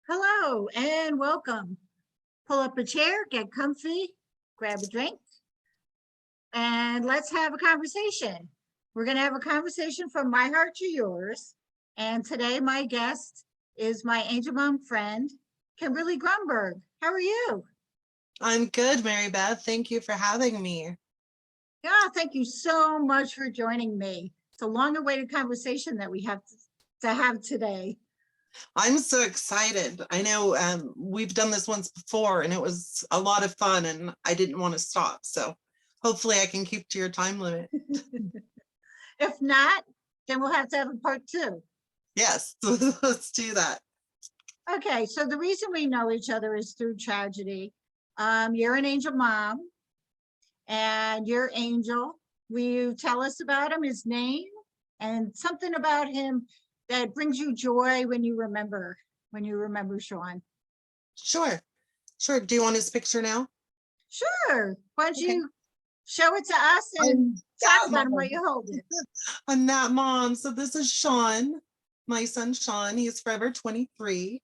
Hello and welcome. Pull up a chair, get comfy, grab a drink, and let's have a conversation. We're going to have a conversation from my heart to yours. And today, my guest is my angel mom friend, Kimberly Grunberg. How are you? I'm good, Mary Beth. Thank you for having me. Yeah, thank you so much for joining me. It's a long awaited conversation that we have to have today. I'm so excited. I know we've done this once before and it was a lot of fun and I didn't want to stop. So hopefully I can keep to your time limit. If not, then we'll have to have a part two. Yes, let's do that. Okay, so the reason we know each other is through tragedy. You're an angel mom, and your angel. Will you tell us about him, his name, and something about him that brings you joy when you remember Shawn? Sure. Do you want his picture now? Sure. Why don't Okay. you show it to us and talk about him while you hold it? I'm that mom. So this is Shawn, my son Shawn. He's forever 23.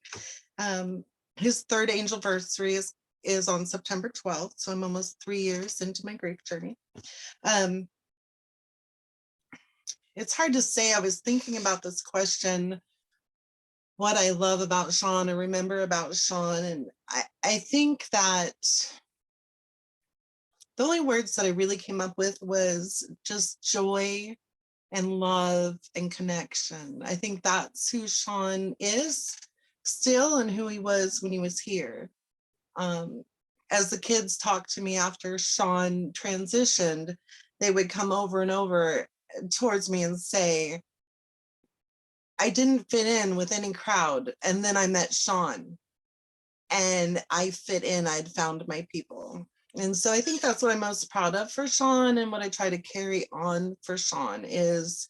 His third angel anniversary is on September 12th. So I'm almost 3 years into my grief journey. It's hard to say. I was thinking about this question, what I love about Shawn and remember about Shawn. And I think that the only words that I really came up with was just joy and love and connection. I think that's who Shawn is still and who he was when he was here. As the kids talked to me after Shawn transitioned, they would come over and over towards me and say, I didn't fit in with any crowd. And then I met Shawn and I fit in, I'd found my people. And so I think that's what I'm most proud of for Shawn, and what I try to carry on for Shawn is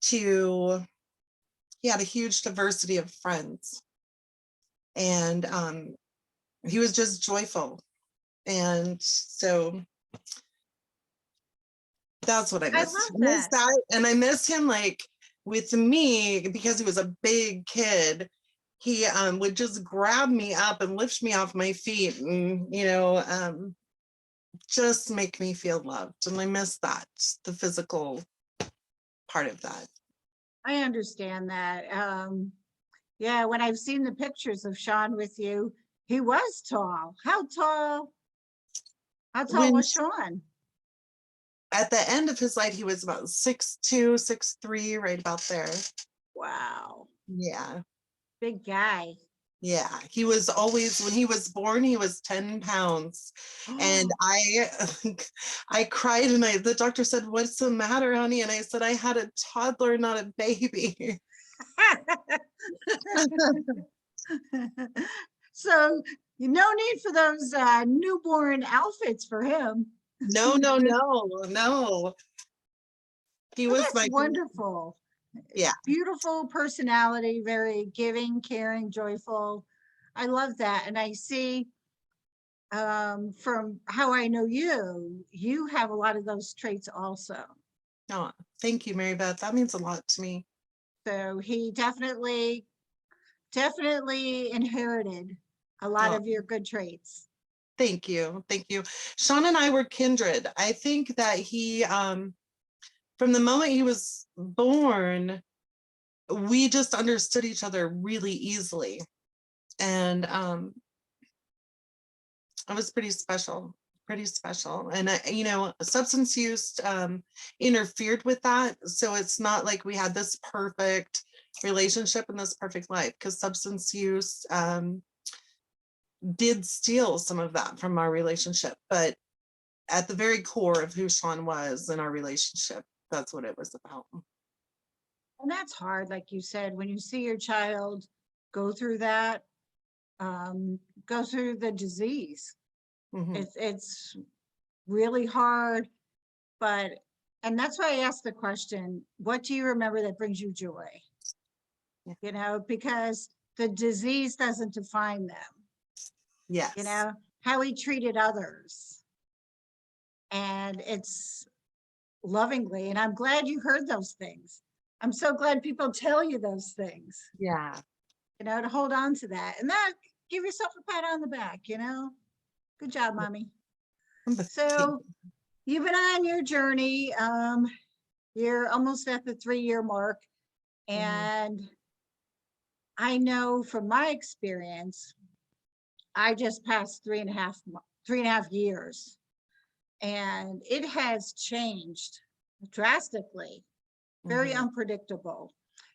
he had a huge diversity of friends. And he was just joyful. And so that's what I miss. I love that. And I miss him, like, with me, because he was a big kid. He would just grab me up and lift me off my feet and, just make me feel loved. And I miss that, the physical part of that. I understand that. Yeah, when I've seen the pictures of Shawn with you, he was tall. How tall was Shawn? At the end of his life, he was about 6'2", 6'3", right about there. Wow. Yeah. Big guy. Yeah, he was always, when he was born, he was 10 pounds. And I cried, and the doctor said, "What's the matter, honey?" And I said, "I had a toddler, not a baby." So no need for those newborn outfits for him. No. He was That's wonderful. Yeah. Beautiful personality, very giving, caring, joyful. I love that. And I see from how I know you have a lot of those traits also. Oh, thank you, Mary Beth. That means a lot to me. So he definitely inherited a lot of your good traits. Thank you. Shawn and I were kindred. I think that he, from the moment he was born, we just understood each other really easily. And it was pretty special. And substance use interfered with that. So it's not like we had this perfect relationship and this perfect life, because substance use did steal some of that from our relationship. But at the very core of who Shawn was in our relationship, that's what it was about. And that's hard, like you said, when you see your child go through that, go through the disease. Mm-hmm. It's really hard, and that's why I asked the question, what do you remember that brings you joy? Yeah. Because the disease doesn't define them. Yes. How he treated others. And it's lovingly, and I'm glad you heard those things. I'm so glad people tell you those things. Yeah. to hold on to that. And that, give yourself a pat on the back, Good job, mommy. So you've been on your journey. You're almost at the 3-year mark. And I know from my experience, I just passed 3.5 years, and it has changed drastically, very unpredictable.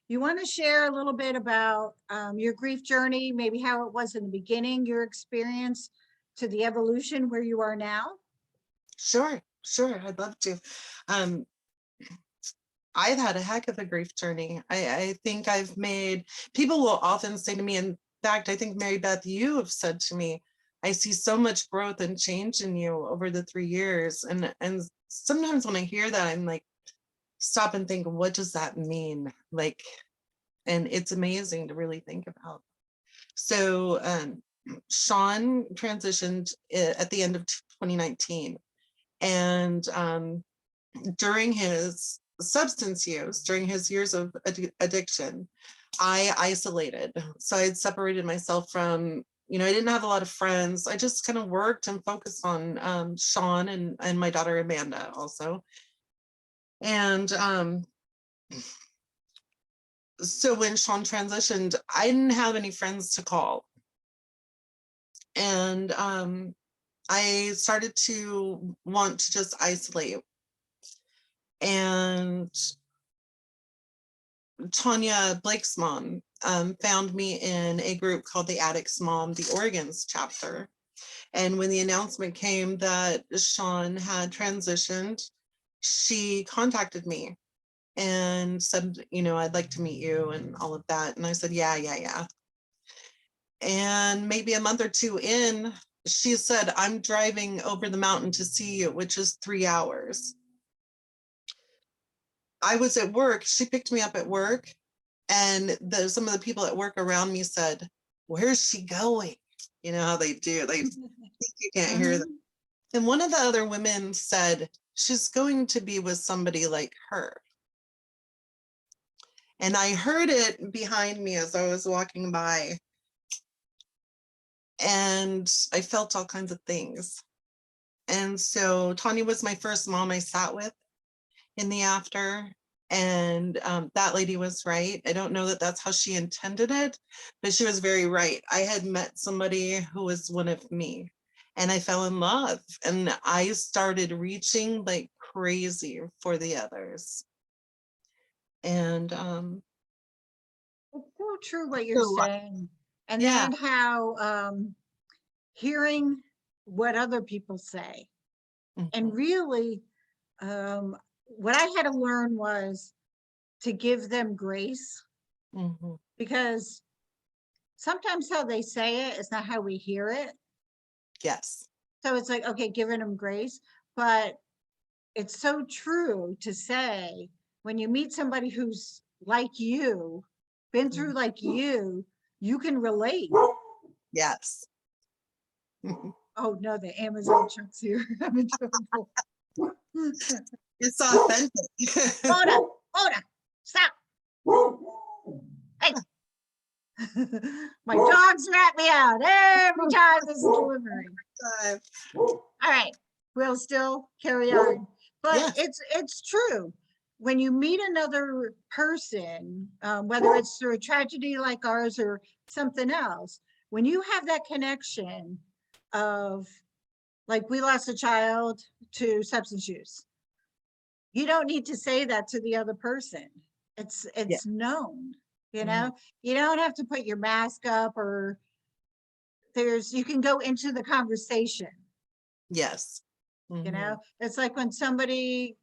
You want to share a little bit about your grief journey, maybe how it was in the beginning, your experience to the evolution where you are now? Sure, I'd love to. I've had a heck of a grief journey. I think I've made, people will often say to me, in fact, I think Mary Beth, you have said to me, I see so much growth and change in you over the 3 years. And sometimes when I hear that, I'm like, stop and think, what does that mean? Like, and it's amazing to really think about. So Shawn transitioned at the end of 2019. And during his substance use, during his years of addiction, I isolated. So I had separated myself from, I didn't have a lot of friends. I just kind of worked and focused on Shawn and my daughter Amanda also. And so when Shawn transitioned, I didn't have any friends to call. And I started to want to just isolate. And Tanya, Blake's mom, found me in a group called the Addicts Mom, the Oregon's chapter. And when the announcement came that Shawn had transitioned, she contacted me and said, I'd like to meet you and all of that. And I said, yeah. And maybe a month or two in, she said, I'm driving over the mountain to see you, which is 3 hours. I was at work. She picked me up at work, and some of the people at work around me said, where's she going? You know how they do. They think you can't hear them. And one of the other women said, she's going to be with somebody like her. And I heard it behind me as I was walking by. And I felt all kinds of things. And so Tanya was my first mom I sat with in the after. And that lady was right. I don't know that that's how she intended it, but she was very right. I had met somebody who was one of me, and I fell in love, and I started reaching like crazy for the others. And it's so true what you're saying. And yeah. then how hearing what other people say, and really what I had to learn was to give them grace, because sometimes how they say it is not how we hear it. Yes. So it's like, okay, giving them grace, but it's so true to say when you meet somebody who's like you, been through like you can relate. Yes. Oh no, the Amazon truck's here. I'm in trouble. It's authentic. Hold on, stop. Hey. My dogs rat me out every time there's a delivery. All right, we'll still carry on. But it's true. When you meet another person, whether it's through a tragedy like ours or something else, when you have that connection of, like, we lost a child to substance use, you don't need to say that to the other person. It's known, you don't have to put your mask up, or you can go into the conversation. Yes. It's like when somebody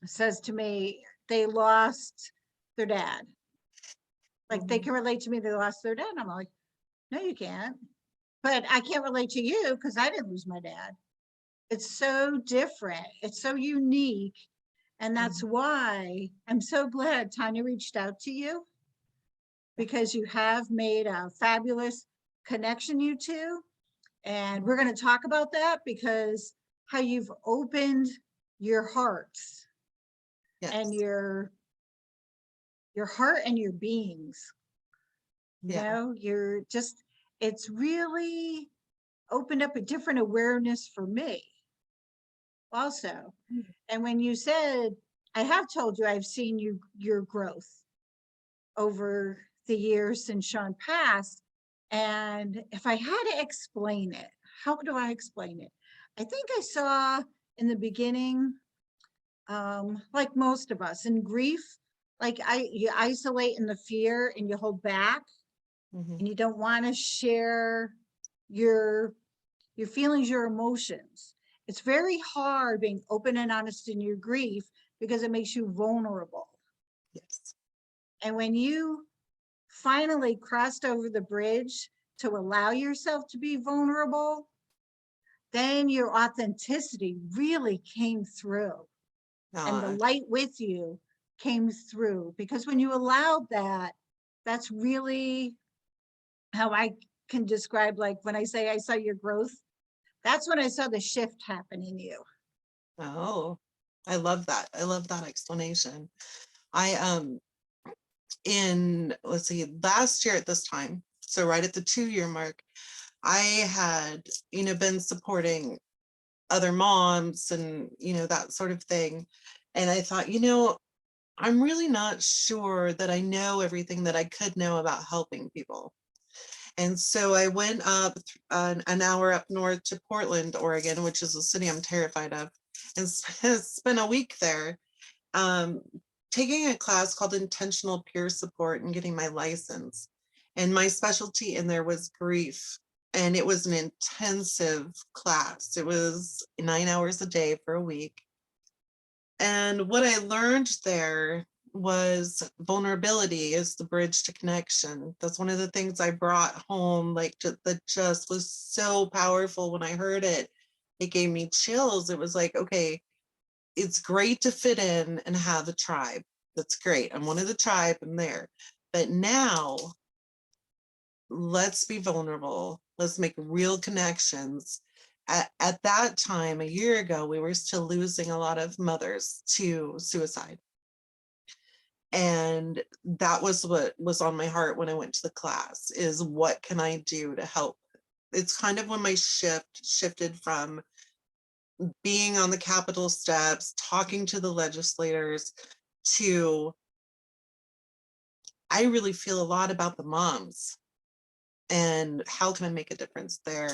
says to me they lost their dad, like they can relate to me, they lost their dad. I'm like, no, you can't. But I can't relate to you because I didn't lose my dad. It's so different. It's so unique. And that's why I'm so glad Tanya reached out to you, because you have made a fabulous connection, you two. And we're going to talk about that, because how you've opened your hearts and your heart and your beings Yeah. you're just, it's really opened up a different awareness for me also. Mm. And when you said, I have told you I've seen your growth over the years since Shawn passed. And if I had to explain it, how do I explain it? I think I saw in the beginning, like most of us in grief, like you isolate in the fear and you hold back Mhm. and you don't want to share your your feelings, your emotions. It's very hard being open and honest in your grief because it makes you vulnerable. Yes. And when you finally crossed over the bridge to allow yourself to be vulnerable, then your authenticity really came through and the Uh, light with you came through. Because when you allowed that, that's really how I can describe, like when I say I saw your growth, that's when I saw the shift happen in you. oh, I love that. I love that explanation. I in let's see, last year at this time, so right at the 2-year mark, I had, been supporting other moms and, that sort of thing. And I thought, I'm really not sure that I know everything that I could know about helping people. And so I went up an hour up north to Portland, Oregon, which is a city I'm terrified of, and spent a week there, um, taking a class called Intentional Peer Support and getting my license. And my specialty in there was grief. And it was an intensive class. It was 9 hours a day for a week. And what I learned there was vulnerability is the bridge to connection. That's one of the things I brought home, like that just was so powerful when I heard it. It gave me chills. It was like, okay, it's great to fit in and have a tribe. That's great. I'm one of the tribe, I'm there. But now let's be vulnerable. Let's make real connections. At that time, a year ago, we were still losing a lot of mothers to suicide. And that was what was on my heart when I went to the class, is what can I do to help? It's kind of when my shifted from being on the Capitol steps, talking to the legislators, to I really feel a lot about the moms and how can I make a difference there.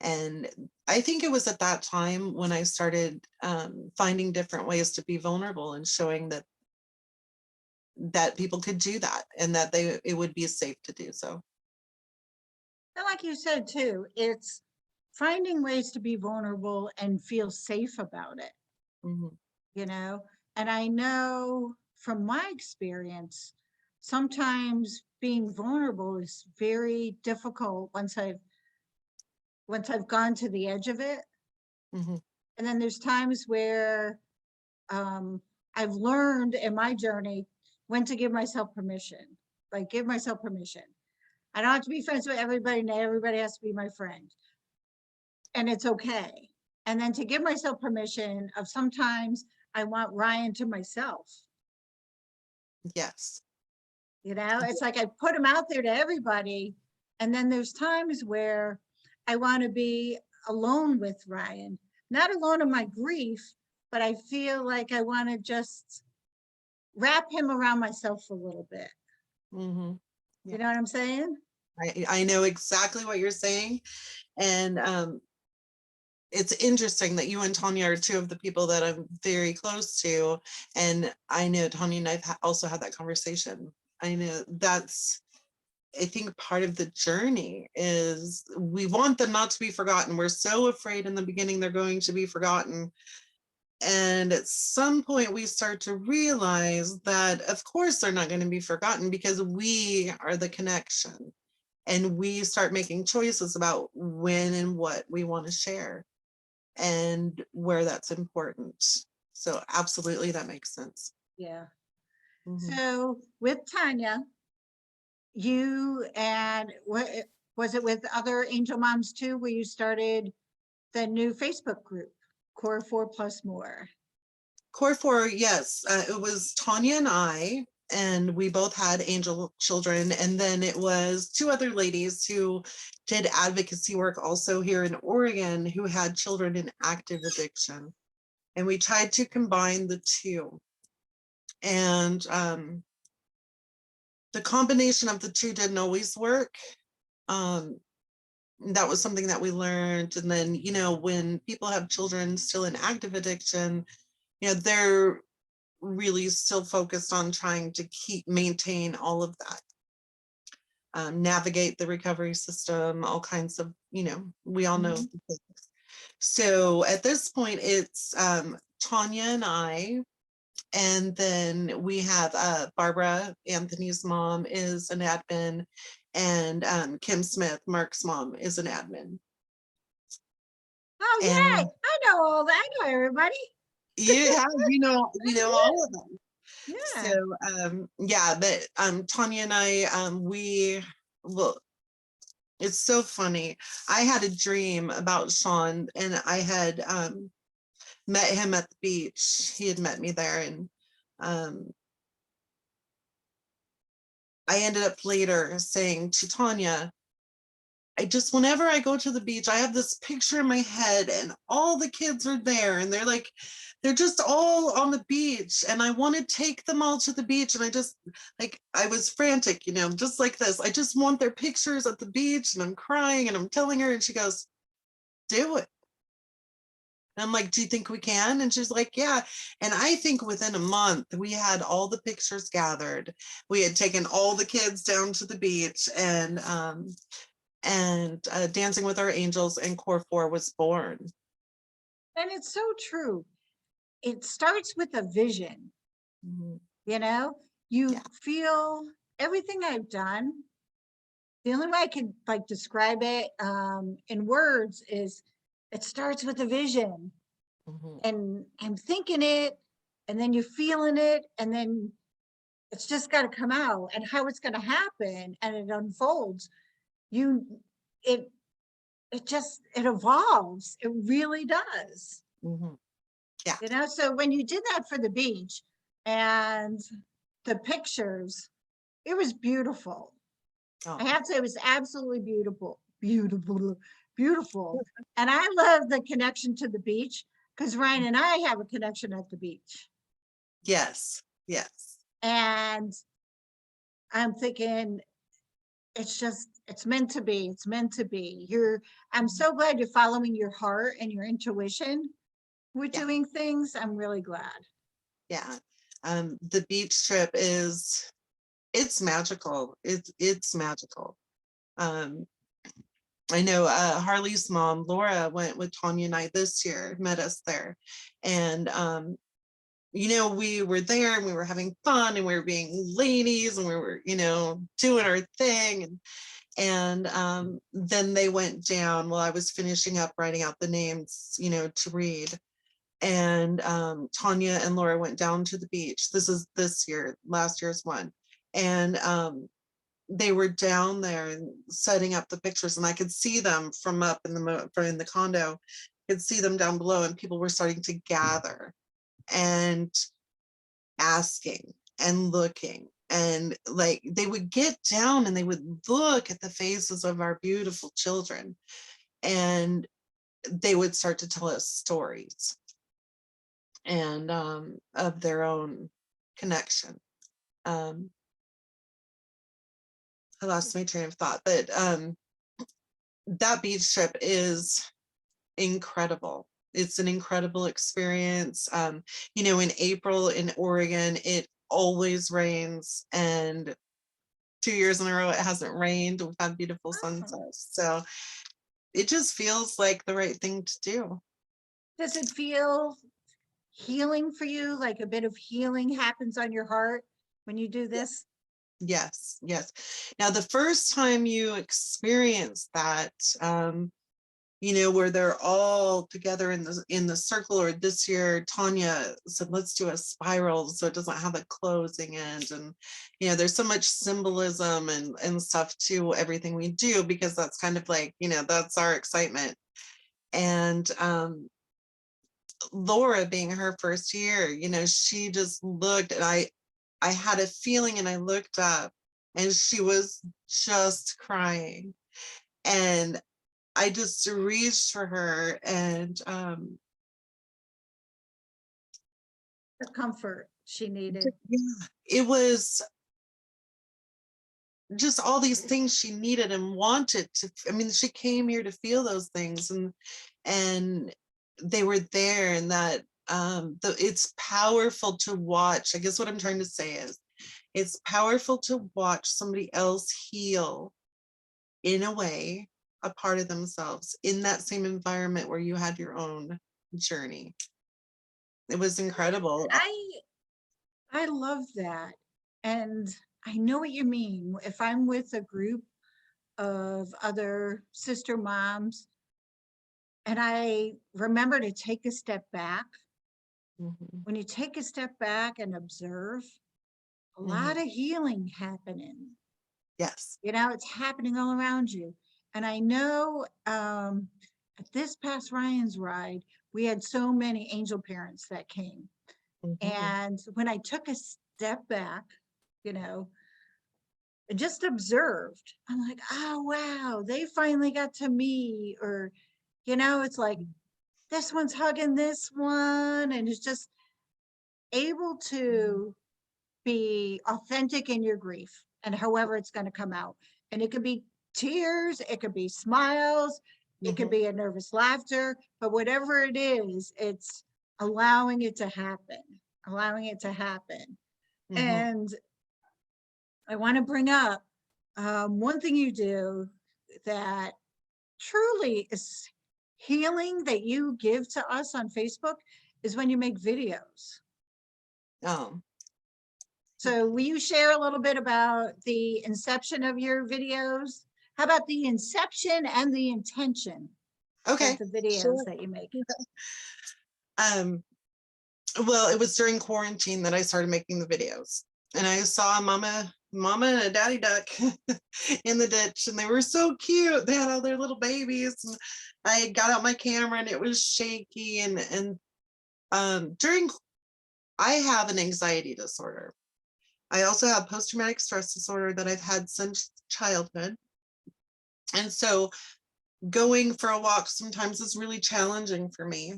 And I think it was at that time when I started finding different ways to be vulnerable and showing that people could do that and that it would be safe to do so. And like you said too, it's finding ways to be vulnerable and feel safe about it, Mhm. you know? And I know from my experience, sometimes being vulnerable is very difficult once I've gone to the edge of it. Mhm. And then there's times where um, I've learned in my journey when to give myself permission, like give myself permission. I don't have to be friends with everybody, and everybody has to be my friend. And it's okay. And then to give myself permission of sometimes I want Ryan to myself. Yes. It's like I put him out there to everybody. And then there's times where I want to be alone with Ryan, not alone in my grief, but I feel like I want to just wrap him around myself a little bit. Mhm. You Yeah. know what I'm saying? I know exactly what you're saying. And it's interesting that you and Tanya are two of the people that I'm very close to. And I know Tanya and I've also had that conversation. I know I think part of the journey is we want them not to be forgotten. We're so afraid in the beginning they're going to be forgotten. And at some point, we start to realize that, of course, they're not going to be forgotten because we are the connection. And we start making choices about when and what we want to share and where that's important. So absolutely, that makes sense. Yeah. Mhm. So with Tanya, you and what was it with other angel moms too, where you started the new Facebook group, Core 4 Plus More? Core 4, yes, it was Tanya and I, and we both had angel children. And then it was two other ladies who did advocacy work also here in Oregon who had children in active addiction. And we tried to combine the two. And the combination of the two didn't always work. That was something that we learned. And then, you know, when people have children still in active addiction, you know, they're really still focused on trying to maintain all of that, navigate the recovery system, all kinds of, you know, we all know. So at this point, it's Tanya and I, and then we have Barbara, Anthony's mom, is an admin, and Kim Smith, Mark's mom, is an admin. Oh, And yay! I know all that. I know everybody. yeah, you know all of them. Yeah. So yeah, but Tanya and I, well, it's so funny. I had a dream about Shawn, and I had met him at the beach. He had met me there, and I ended up later saying to Tanya, whenever I go to the beach, I have this picture in my head and all the kids are there and they're just all on the beach, and I want to take them all to the beach. And I was frantic, you know, just like this. I just want their pictures at the beach, and I'm crying and I'm telling her, and she goes, do it. And I'm like, do you think we can? And she's like, yeah. And I think within a month, we had all the pictures gathered. We had taken all the kids down to the beach, and Dancing with Our Angels and Core 4 was born. And it's so true. It starts with a vision. You know, you feel everything I've done. The only way I can describe it in words is it starts with a vision. And I'm thinking it, and then you're feeling it, and then it's just got to come out, and how it's going to happen, and it unfolds. It evolves. It really does. Yeah. You know, so when you did that for the beach and the pictures, it was beautiful. I have to say, it was absolutely beautiful. And I love the connection to the beach, because Ryan and I have a connection at the beach. Yes. And I'm thinking, it's meant to be. It's meant to be. I'm so glad you're following your heart and your intuition with doing things. I'm really glad. Yeah. The beach trip it's magical. It's magical. I know Harley's mom, Laura, went with Tanya and I this year, met us there. And you know, we were there and we were having fun and we were being ladies and we were, you know, doing our thing. And then they went down while I was finishing up writing out the names, you know, to read. And Tanya and Laura went down to the beach. This is this year, last year's one. And they were down there and setting up the pictures, and I could see them from up in the condo. I could see them down below, and people were starting to gather and asking and looking, and they would get down and they would look at the faces of our beautiful children, and they would start to tell us stories and of their own connection. I lost my train of thought, but that beach trip is incredible. It's an incredible experience. You know, in April in Oregon, it always rains, and 2 years in a row it hasn't rained. We've had beautiful sunsets. So it just feels like the right thing to do. Does it feel healing for you? Like a bit of healing happens on your heart when you do this? Yes. Now, the first time you experience that, you know, where they're all together in the circle, or this year, Tanya said, let's do a spiral so it doesn't have a closing end. And, you know, there's so much symbolism and stuff to everything we do, because that's kind of like, you know, that's our excitement. And Laura, being her first year, you know, she just looked, and I I had a feeling, and I looked up, and she was just crying. And I just reached for her, and The comfort she needed. yeah, it was just all these things she needed and wanted to. I mean, she came here to feel those things, and they were there, and that it's powerful to watch. I guess what I'm trying to say is it's powerful to watch somebody else heal in a way, a part of themselves in that same environment where you had your own journey. It was incredible. I love that. And I know what you mean. If I'm with a group of other sister moms and I remember to take a step back, Mhm, when you take a step back and observe, a lot mhm. of healing happening. Yes. It's happening all around you. And I know at this past Ryan's ride, we had so many angel parents that came. Mhm, And when I took a step back, you know, and just observed, I'm like, oh, wow, they finally got to me. Or, it's like this one's hugging this one. And it's just able to be authentic in your grief and however it's going to come out. And it could be tears, it could be smiles, it could mhm, be a nervous laughter, but whatever it is, it's allowing it to happen, allowing it to happen. mhm. And I want to bring up one thing you do that truly is healing that you give to us on Facebook is when you make videos. Oh, So will you share a little bit about the inception of your videos? How about the inception and the intention of okay. the videos Sure. that you make? Um, well, it was during quarantine that I started making the videos, and I saw a mama and a daddy duck in the ditch, and they were so cute. They had all their little babies, and I got out my camera, and it was shaky. During I have an anxiety disorder. I also have post-traumatic stress disorder that I've had since childhood, and so going for a walk sometimes is really challenging for me.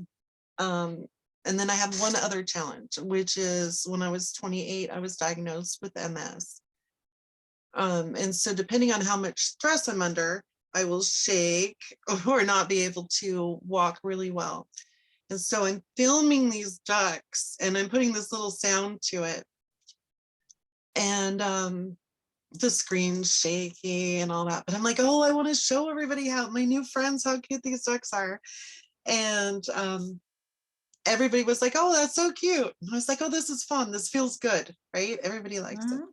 Um, and then I have one other challenge, which is when I was 28, I was diagnosed with MS. And so depending on how much stress I'm under, I will shake or not be able to walk really well. And so I'm filming these ducks and I'm putting this little sound to it. And the screen's shaky and all that. But I'm like, oh, I want to show everybody how my new friends how cute these ducks are. And everybody was like, oh, that's so cute. And I was like, oh, this is fun. This feels good, right? Everybody likes it. Mhm.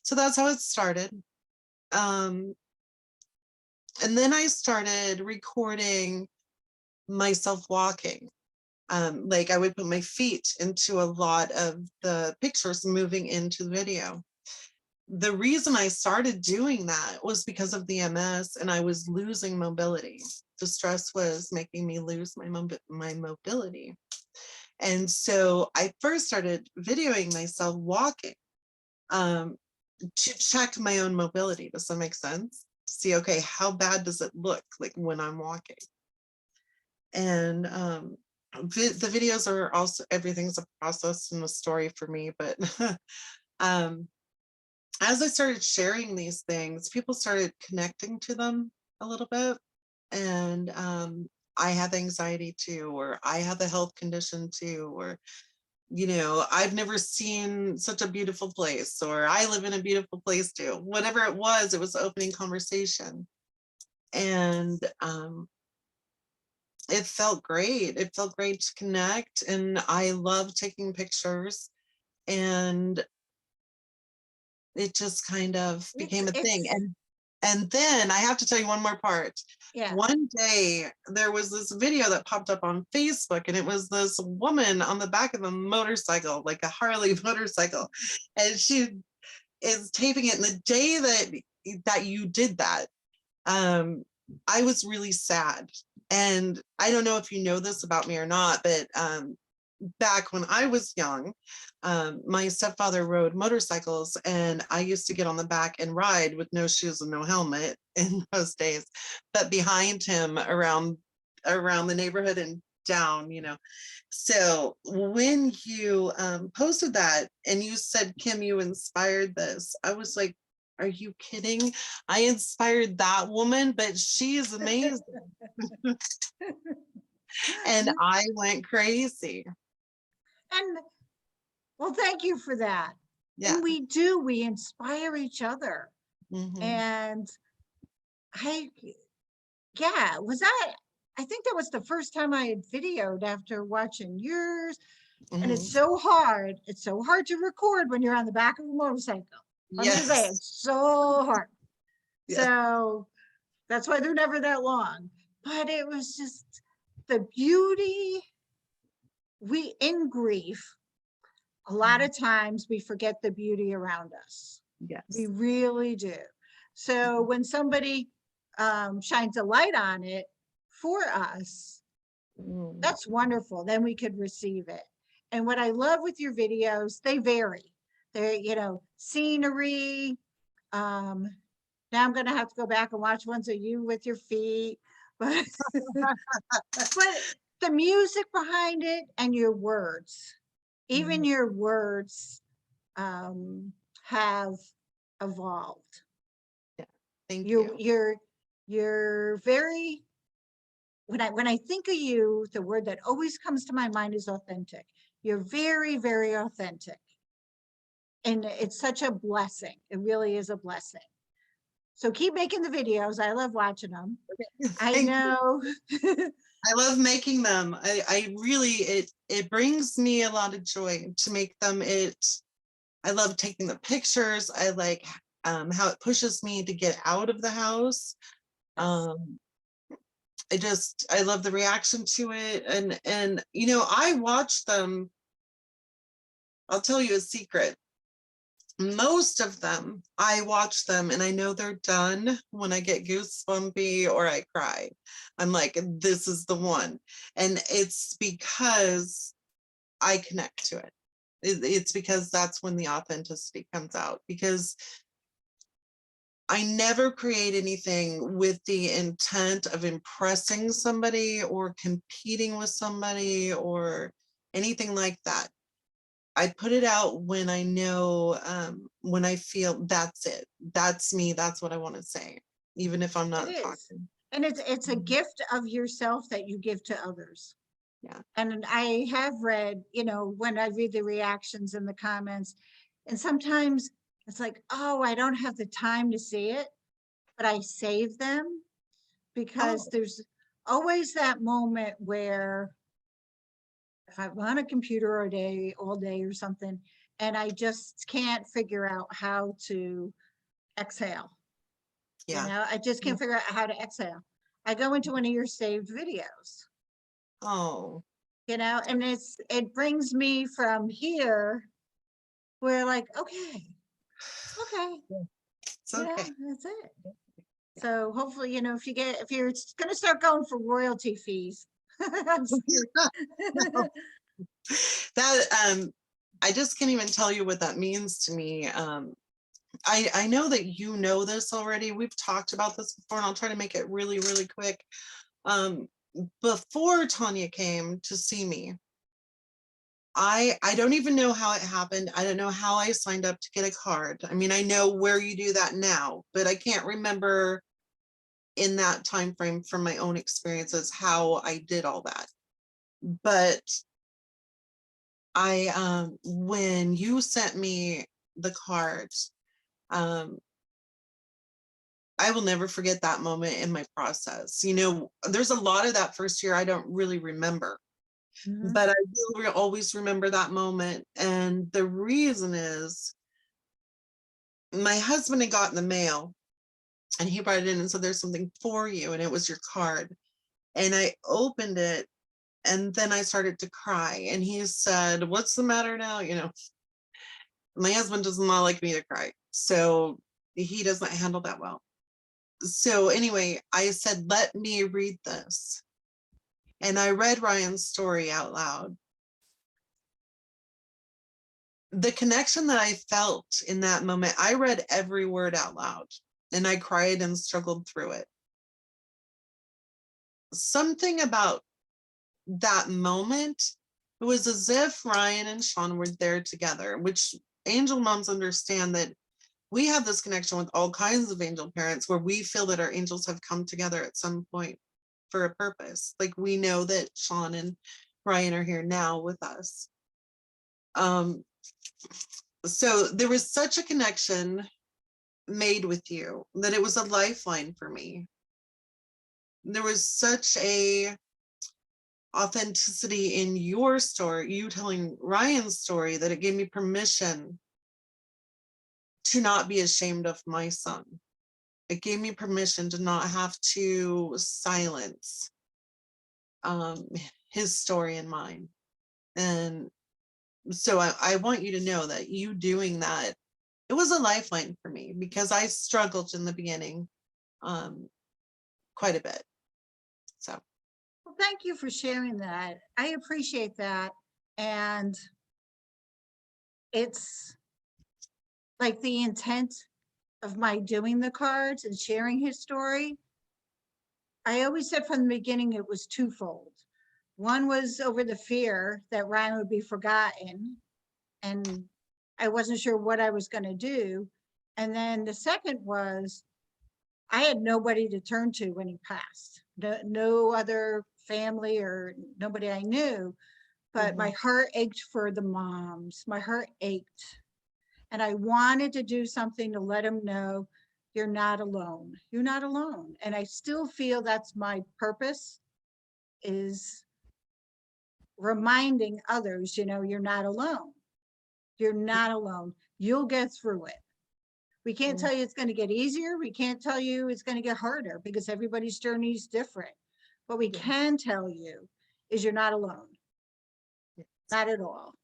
So that's how it started. Um, and then I started recording myself walking. Like I would put my feet into a lot of the pictures moving into the video. The reason I started doing that was because of the MS and I was losing mobility. The stress was making me lose my mobility. And so I first started videoing myself walking to check my own mobility. Does that make sense? See, okay, how bad does it look like when I'm walking? And the videos are also, everything's a process and a story for me. But um, as I started sharing these things, people started connecting to them a little bit. And I have anxiety too, or I have a health condition too, or I've never seen such a beautiful place, or I live in a beautiful place too. Whatever it was opening conversation. And it felt great. It felt great to connect. And I love taking pictures. And it just kind of It's became a thing. it's And then I have to tell you one more part. yeah. One day there was this video that popped up on Facebook, and it was this woman on the back of a motorcycle, like a Harley motorcycle, and she is taping it. And the day that you did that, I was really sad. And I don't know if you know this about me or not, but back when I was young, my stepfather rode motorcycles, and I used to get on the back and ride with no shoes and no helmet in those days, but behind him around the neighborhood and down, So when you posted that and you said, Kim, you inspired this, I was like, are you kidding? I inspired that woman, but she is amazing. And I went crazy. And well, thank you for that. Yeah. And we inspire each other. And I think that was the first time I had videoed after watching yours. And it's so hard. It's so hard to record when you're on the back of a motorcycle. I'm just saying, it's so hard. So that's why they're never that long. But it was just the beauty. In grief, a lot of times we forget the beauty around us. Yes. We really do. So when somebody shines a light on it for us, that's wonderful. Then we could receive it. And what I love with your videos, they vary. They're, scenery. Now I'm going to have to go back and watch ones of you with your feet. But, but the music behind it and your words, even your words have evolved. Yeah, thank you. You're very, when I think of you, the word that always comes to my mind is authentic. You're very, very authentic. And it's such a blessing. It really is a blessing. So keep making the videos. I love watching them. I know. I love making them. I really, it brings me a lot of joy to make them. I love taking the pictures. I like how it pushes me to get out of the house. I love the reaction to it. And I watch them. I'll tell you a secret. Most of them, I watch them and I know they're done when I get goosebumpy or I cry. I'm like, this is the one. And it's because I connect to it. It's because that's when the authenticity comes out, because I never create anything with the intent of impressing somebody or competing with somebody or anything like that. I put it out when I know, when I feel that's it. That's me. That's what I want to say, even if I'm not talking. And it's a gift of yourself that you give to others. Yeah. And I have read, when I read the reactions and the comments, and sometimes it's like, oh, I don't have the time to see it, but I save them because there's always that moment where if I'm on a computer all day or something, and I just can't figure out how to exhale. Yeah. I just can't figure out how to exhale. I go into one of your saved videos. Oh. And it brings me from here where like, okay. It's okay. That's it. So hopefully, if you're going to start going for royalty fees, that I just can't even tell you what that means to me. I know that you know this already. We've talked about this before, and I'll try to make it really, really quick. Before Tanya came to see me, I don't even know how it happened. I don't know how I signed up to get a card. I mean, I know where you do that now, but I can't remember in that time frame from my own experiences how I did all that. But when you sent me the cards, I will never forget that moment in my process. There's a lot of that first year I don't really remember, but I will always remember that moment. And the reason is my husband had gotten the mail and he brought it in and said, there's something for you. And it was your card. And I opened it and then I started to cry. And he said, what's the matter now? My husband does not like me to cry. So he doesn't handle that well. So anyway, I said, let me read this. And I read Ryan's story out loud. the connection that I felt in that moment, I read every word out loud and I cried and struggled through it. Something about that moment, it was as if Ryan and Shawn were there together, which angel moms understand that we have this connection with all kinds of angel parents where we feel that our angels have come together at some point for a purpose. Like we know that Shawn and Ryan are here now with us. So there was such a connection made with you that it was a lifeline for me. There was such a authenticity in your story, you telling Ryan's story, that it gave me permission to not be ashamed of my son. It gave me permission to not have to silence his story and mine. And so I want you to know that you doing that, it was a lifeline for me because I struggled in the beginning quite a bit. So. Well, thank you for sharing that. I appreciate that. And it's like the intent of my doing the cards and sharing his story. I always said from the beginning it was twofold. One was over the fear that Ryan would be forgotten, and I wasn't sure what I was going to do. And then the second was I had nobody to turn to when he passed. No other family or nobody I knew, but my heart ached for the moms. My heart ached. And I wanted to do something to let him know you're not alone. You're not alone. And I still feel that's my purpose, is reminding others, you're not alone. You're not alone. You'll get through it. We can't tell you it's going to get easier. We can't tell you it's going to get harder because everybody's journey is different. What we can tell you is you're not alone. Not at all.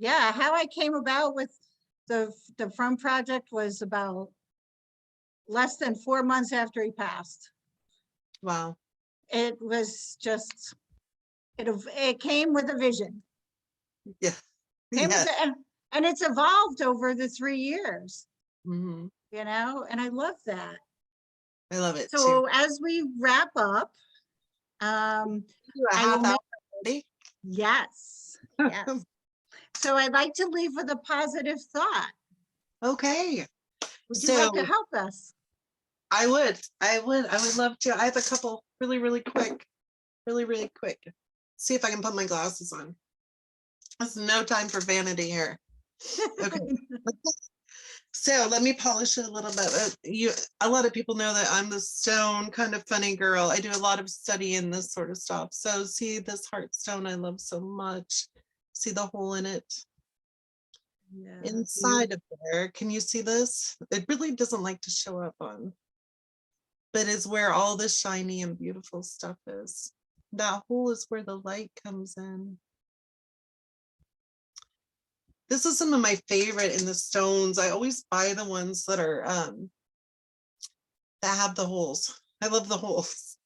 Yeah, how I came about with the From Project was about less than 4 months after he passed. Wow. It was just, it came with a vision. Yeah. And it's evolved over the 3 years, Mm-hmm. and I love that. I love it So too. as we wrap up, A half hour already? Yes. So I'd like to leave with a positive thought. Okay. Would you like to help us? I would love to. I have a couple really quick. See if I can put my glasses on. There's no time for vanity here. Okay. So let me polish it a little bit. A lot of people know that I'm the stone kind of funny girl. I do a lot of study in this sort of stuff. So see this heart stone I love so much. See the hole in it? Yeah, inside of there. Can you see this? It really doesn't like to show up on, but is where all the shiny and beautiful stuff is. That hole is where the light comes in. This is some of my favorite in the stones. I always buy the ones that are that have the holes. I love the holes.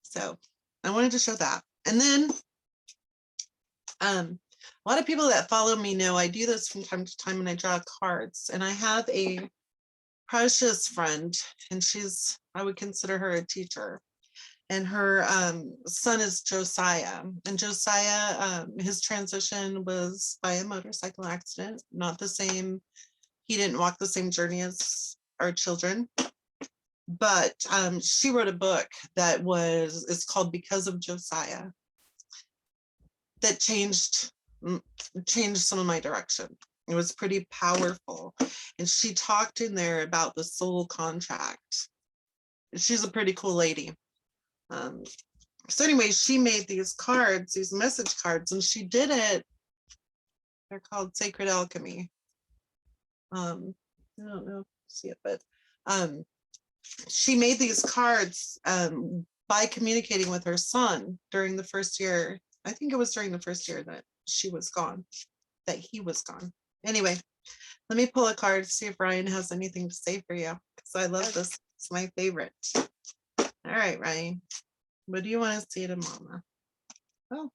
So I wanted to show that. And then a lot of people that follow me know I do this from time to time, and I draw cards. And I have a precious friend, and I would consider her a teacher. And her son is Josiah. And Josiah, his transition was by a motorcycle accident, not the same. He didn't walk the same journey as our children. But she wrote a book that it's called Because of Josiah, that changed some of my direction. It was pretty powerful. And she talked in there about the soul contract. She's a pretty cool lady. So anyway, she made these cards, these message cards, and she did it. They're called Sacred Alchemy. I don't know if you see it, but she made these cards by communicating with her son during the first year. I think it was during the first year that he was gone. Anyway, let me pull a card to see if Ryan has anything to say for you, because I love this. It's my favorite. All right, Ryan, what do you want to say to Mama? Oh,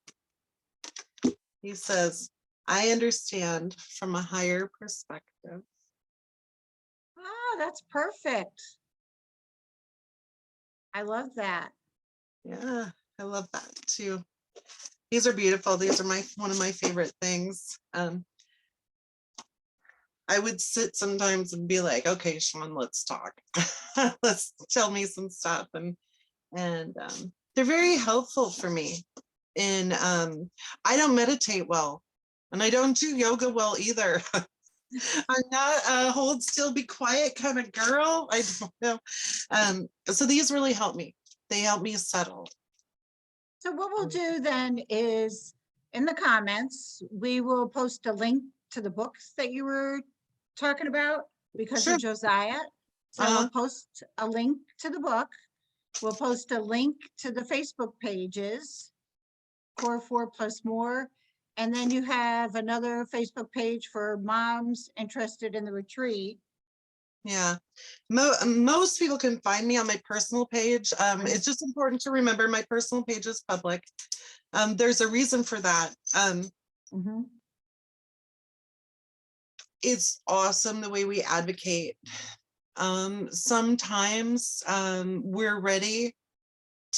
He says, I understand from a higher perspective. Oh, that's perfect. I love that. Yeah, I love that too. These are beautiful. These are one of my favorite things. I would sit sometimes and be like, okay, Shawn, let's talk. Let's tell me some stuff. And they're very helpful for me. And I don't meditate well, and I don't do yoga well either. I'm not a hold still, be quiet kind of girl. I don't know. So these really help me. They help me settle. So what we'll do then is in the comments, we will post a link to the books that you were talking about because Sure. of Josiah. So we'll post a link to the book. We'll post a link to the Facebook pages, Core 4 Plus More. And then you have another Facebook page for moms interested in the retreat. Yeah, most people can find me on my personal page. It's just important to remember my personal page is public. There's a reason for that. It's awesome the way we advocate. Sometimes we're ready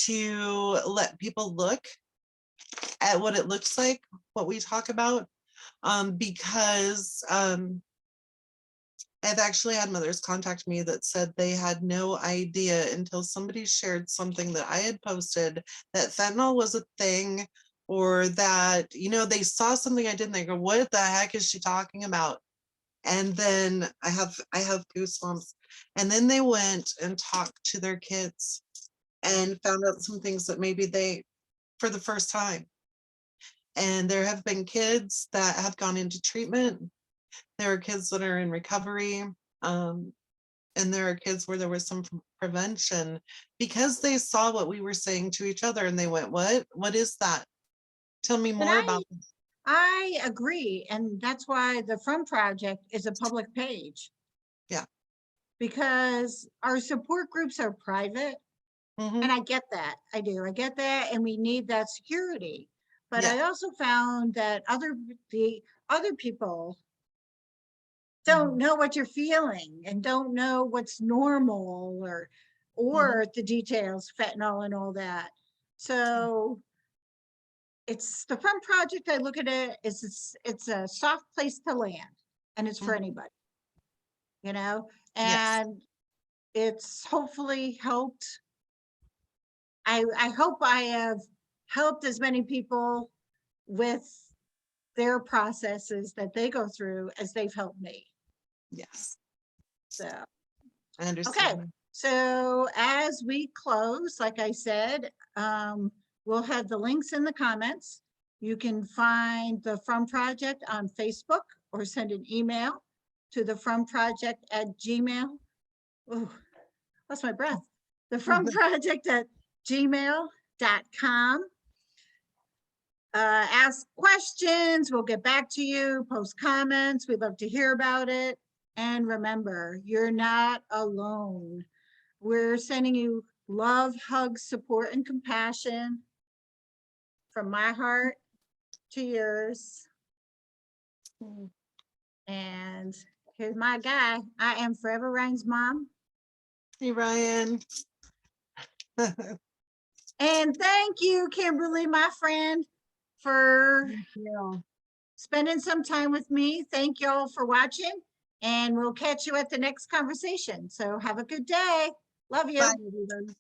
to let people look at what it looks like, what we talk about, because I've actually had mothers contact me that said they had no idea until somebody shared something that I had posted that fentanyl was a thing, or that, you know, they saw something I did and they go, what the heck is she talking about? And then I have goosebumps. And then they went and talked to their kids and found out some things that maybe they, for the first time. And there have been kids that have gone into treatment. There are kids that are in recovery, and there are kids where there was some prevention because they saw what we were saying to each other and they went, what is that? Tell me more about this. I agree. And that's why the From Project is a public page. Yeah. Because our support groups are private. And I get that. I do. I get that. And we need that security. But I also found that the other people don't know what you're feeling and don't know what's normal or the details, fentanyl and all that. So it's the From Project. I look at it as it's a soft place to land, and it's for anybody, you know, and it's hopefully helped. I hope I have helped as many people with their processes that they go through as they've helped me. Yes. So, I understand. okay. So as we close, like I said, we'll have the links in the comments. You can find the From Project on Facebook or send an email to the From Project at Gmail. Oh, lost my breath. The From Project at gmail.com. Ask questions. We'll get back to you. Post comments. We'd love to hear about it. And remember, you're not alone. We're sending you love, hugs, support, and compassion from my heart to yours. And here's my guy. I am Forever Ryan's mom. Hey, Ryan. And thank you, Kimberly, my friend, for spending some time with me. Thank y'all for watching, and we'll catch you at the next conversation. So have a good day. Love you. Bye, everyone.